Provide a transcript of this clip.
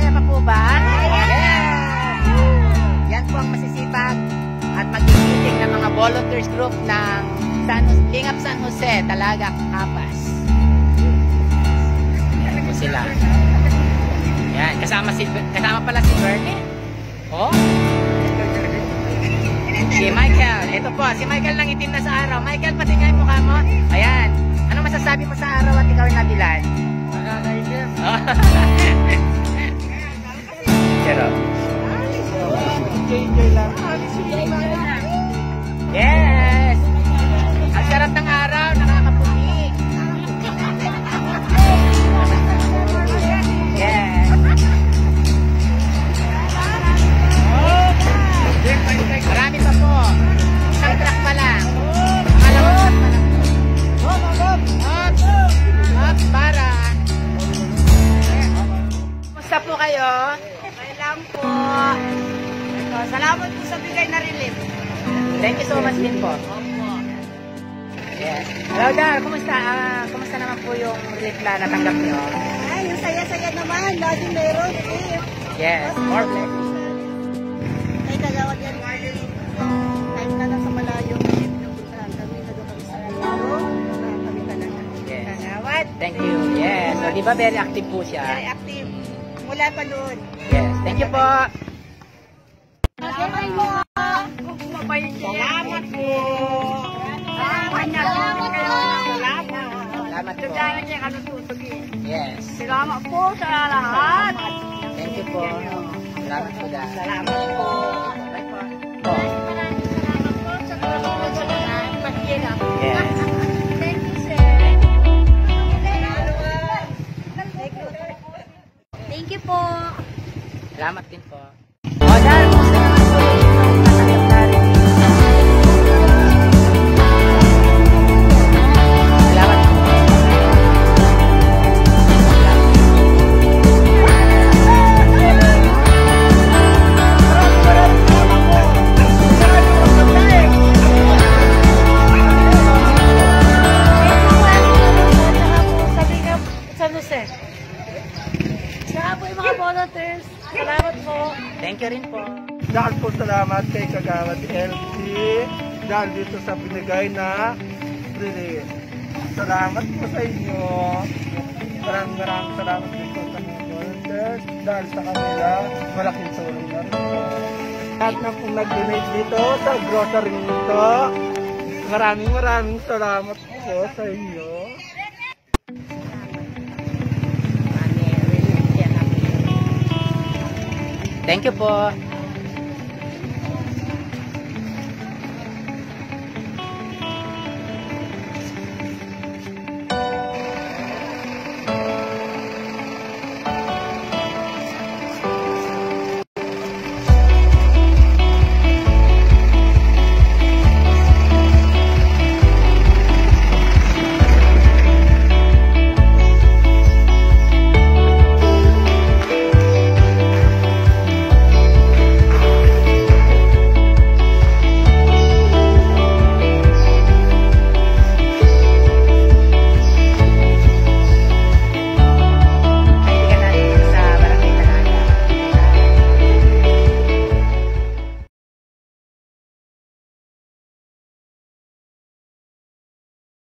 Masaya pa po ba? Yes! Yan po ang masisipag at mag-meeting ng mga volunteers group ng Lingap San Jose, Talagak, Kapas. Yan po sila. Yan, kasama pala si Bernie. Oh? Si Michael. Ito po, si Michael lang itim na sa araw. Michael, pati nga yung mukha mo. Ayan. Ano masasabi mo sa araw at ikaw yung nabilan? Nakakaisip. Pero. Yes! Ang sarap ng araw, nakakapugi. Yes! Marami pa po. Isang truck pa lang. Pangalawang truck pa lang. Up, para. Kumusta po kayo? Okay lang po. So, salamat po sa bigay na relief. Thank you so much din po. Yes. Hello, Dar. Kumusta? Kumusta naman po yung relief na natanggap nyo? Ay, yung saya-saya naman. Laging meron. Yes. More blessings. May kagawad yan, Marley. Kahit na nasa malayo, kami nagawag sa malayo. Kami talaga. Yes. Kagawad. Thank you. Yes. So, di ba very active po siya? Very active. Mula pa doon. Yes. Thank you po. Salamat po. Salamat po. Salamat po. Yes. Salamat po sa lahat. Thank you po. Salamat po, Dar. Salamat po. Bye po. Maraming salamat po sa tulong sa mga pagkirap. Yes. Thank you, sir. Thank you po. Salamat din po. O, Dar, kumusta naman po yung natanggap na rin? Salamat po. Salamat po yung mga volunteers. Salamat po. Thank you rin po. Dahil po salamat kay Kagawad LC dahil dito sa binigay na relief. Salamat po sa inyo. Maraming salamat din po sa mga volunteers dahil sa kanila malaking tulong na rin po. Lahat na pong nag-donate dito sa grocery nito. Maraming salamat po sa inyo. Thank you po.